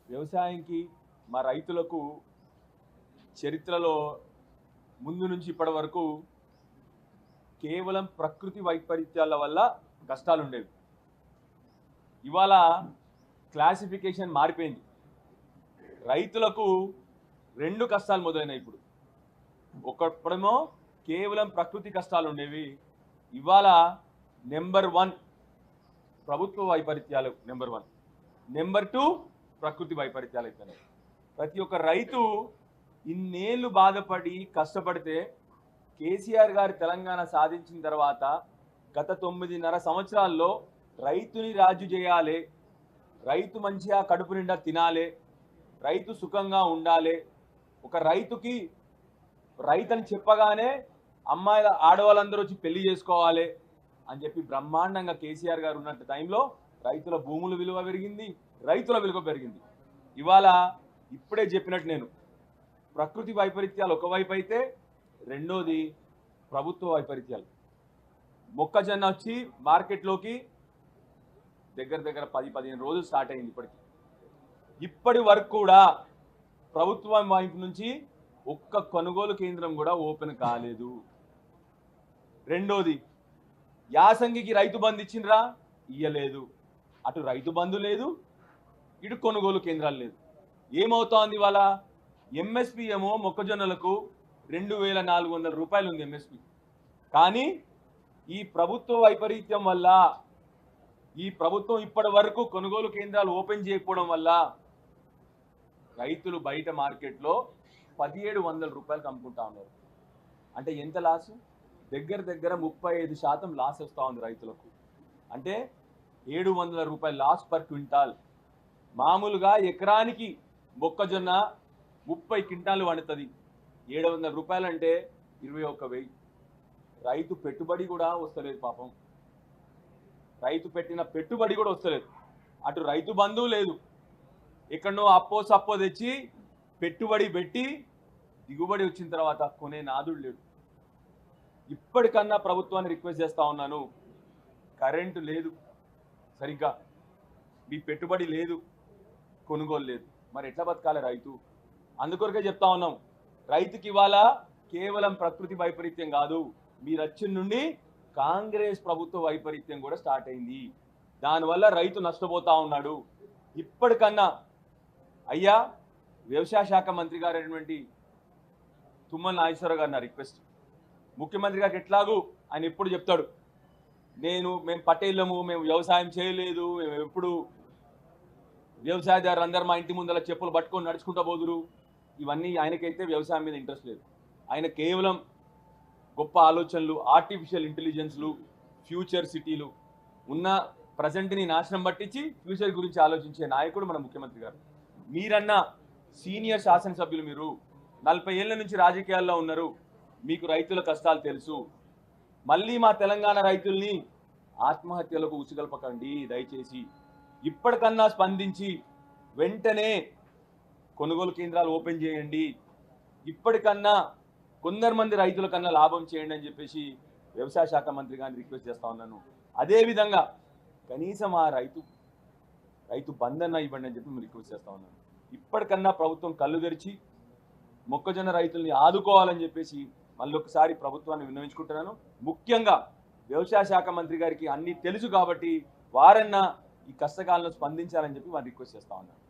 వ్యవసాయానికి మా రైతులకు చరిత్రలో ముందు నుంచి ఇప్పటి వరకు కేవలం ప్రకృతి వైపరీత్యాల వల్ల కష్టాలు ఉండేవి. ఇవాళ క్లాసిఫికేషన్ మారిపోయింది. రైతులకు రెండు కష్టాలు మొదలైనాయి. ఇప్పుడు ఒకప్పుడేమో కేవలం ప్రకృతి కష్టాలు ఉండేవి, ఇవాళ నెంబర్ 1 ప్రభుత్వ వైపరీత్యాలు, నెంబర్ 1. నెంబర్ 2 ప్రకృతి వైపరీత్యాలు అయిపోయినాయి. ప్రతి ఒక్క రైతు ఇన్నేళ్ళు బాధపడి కష్టపడితే కేసీఆర్ గారు తెలంగాణ సాధించిన తర్వాత గత 9.5 సంవత్సరాల్లో రైతుని రాజు చేయాలి, రైతు మంచిగా కడుపు నిండా తినాలి, రైతు సుఖంగా ఉండాలి, ఒక రైతుకి రైతని చెప్పగానే అమ్మాయిల ఆడవాళ్ళందరూ వచ్చి పెళ్లి చేసుకోవాలి అని చెప్పి బ్రహ్మాండంగా కేసీఆర్ గారు ఉన్నట్టు టైంలో రైతుల భూముల విలువ పెరిగింది, రైతుల విలువ పెరిగింది. ఇవాళ ఇప్పుడే చెప్పినట్టు నేను ప్రకృతి వైపరీత్యాలు ఒకవైపు అయితే, రెండోది ప్రభుత్వ వైపరీత్యాలు. మొక్కజొన్న వచ్చి మార్కెట్లోకి దగ్గర 10-15 రోజులు స్టార్ట్ అయింది. ఇప్పటి వరకు కూడా ప్రభుత్వం వైపు నుంచి ఒక్క కొనుగోలు కేంద్రం కూడా ఓపెన్ కాలేదు. రెండోది యాసంగికి రైతు బంధు ఇచ్చిండ్రా, ఇయ్యలేదు. అటు రైతు బంధు లేదు, ఇటు కొనుగోలు కేంద్రాలు లేదు. ఏమవుతోంది ఇవాళ? ఎంఎస్పి ఏమో మొక్కజొన్నలకు 2400 రూపాయలు ఉంది ఎంఎస్పి. కానీ ఈ ప్రభుత్వ వైపరీత్యం వల్ల, ఈ ప్రభుత్వం ఇప్పటి వరకు కొనుగోలు కేంద్రాలు ఓపెన్ చేయకపోవడం వల్ల రైతులు బయట మార్కెట్లో 1700 రూపాయలకు అమ్ముకుంటా ఉన్నారు. అంటే ఎంత లాసు? దగ్గర 35% లాస్ వస్తూ ఉంది రైతులకు. అంటే 700 రూపాయలు లాస్ పర్ క్వింటాల్. మామూలుగా ఎకరానికి మొక్కజొన్న 30 క్వింటాలు వండుతుంది. 700 రూపాయలు అంటే 21,000. రైతు పెట్టుబడి కూడా వస్తలేదు పాపం. రైతు పెట్టిన పెట్టుబడి కూడా వస్తలేదు. అటు రైతు బంధువు లేదు, ఎక్కడనో అప్పో సప్పో తెచ్చి పెట్టుబడి పెట్టి దిగుబడి వచ్చిన తర్వాత కొనే నాదుడు లేడు. ఇప్పటికన్నా ప్రభుత్వాన్ని రిక్వెస్ట్ చేస్తూ ఉన్నాను, కరెంటు లేదు సరిగ్గా, మీ పెట్టుబడి లేదు, కొనుగోలు లేదు, మరి ఎట్లా బతకాలి రైతు? అందుకొరకే చెప్తా ఉన్నాం, రైతుకి ఇవాళ కేవలం ప్రకృతి వైపరీత్యం కాదు, మీరు వచ్చిన నుండి కాంగ్రెస్ ప్రభుత్వ వైపరీత్యం కూడా స్టార్ట్ అయింది. దానివల్ల రైతు నష్టపోతా ఉన్నాడు. ఇప్పటికన్నా అయ్యా వ్యవసాయ శాఖ మంత్రి గారైనటువంటి తుమ్మల నాగేశ్వరరావు గారు నా రిక్వెస్ట్, ముఖ్యమంత్రి గారికి ఎట్లాగూ ఆయన ఎప్పుడు చెప్తాడు, మేము పటేళ్ళము, మేము వ్యవసాయం చేయలేదు, మేము ఎప్పుడు వ్యవసాయదారులు అందరు మా ఇంటి ముందర చెప్పులు పట్టుకొని నడుచుకుంటూ పోదురు, ఇవన్నీ ఆయనకైతే వ్యవసాయం మీద ఇంట్రెస్ట్ లేదు. ఆయన కేవలం గొప్ప ఆలోచనలు, ఆర్టిఫిషియల్ ఇంటెలిజెన్స్లు, ఫ్యూచర్ సిటీలు, ఉన్న ప్రజెంట్ని నాశనం పట్టించి ఫ్యూచర్ గురించి ఆలోచించే నాయకుడు మన ముఖ్యమంత్రి గారు. మీరన్నా సీనియర్ శాసనసభ్యులు, మీరు 40 ఏళ్ల నుంచి రాజకీయాల్లో ఉన్నారు, మీకు రైతుల కష్టాలు తెలుసు. మళ్ళీ మా తెలంగాణ రైతుల్ని ఆత్మహత్యలకు ఉసిగల్పకండి దయచేసి. ఇప్పటికన్నా స్పందించి వెంటనే కొనుగోలు కేంద్రాలు ఓపెన్ చేయండి. ఇప్పటికన్నా కొందరు మంది రైతుల కన్నా లాభం చేయండి అని చెప్పేసి వ్యవసాయ శాఖ మంత్రి గారిని రిక్వెస్ట్ చేస్తా ఉన్నాను. అదేవిధంగా కనీసం ఆ రైతు బంధన ఇవ్వండి అని చెప్పి రిక్వెస్ట్ చేస్తా ఉన్నాను. ఇప్పటికన్నా ప్రభుత్వం కళ్ళు తెరిచి మొక్కజొన్న రైతుల్ని ఆదుకోవాలని చెప్పేసి మళ్ళొకసారి ప్రభుత్వాన్ని విన్నవించుకుంటున్నాను. ముఖ్యంగా వ్యవసాయ శాఖ మంత్రి గారికి అన్నీ తెలుసు కాబట్టి వారన్నా ఈ కష్టకాలంలో స్పందించాలని చెప్పి వారిని రిక్వెస్ట్ చేస్తా ఉన్నాను.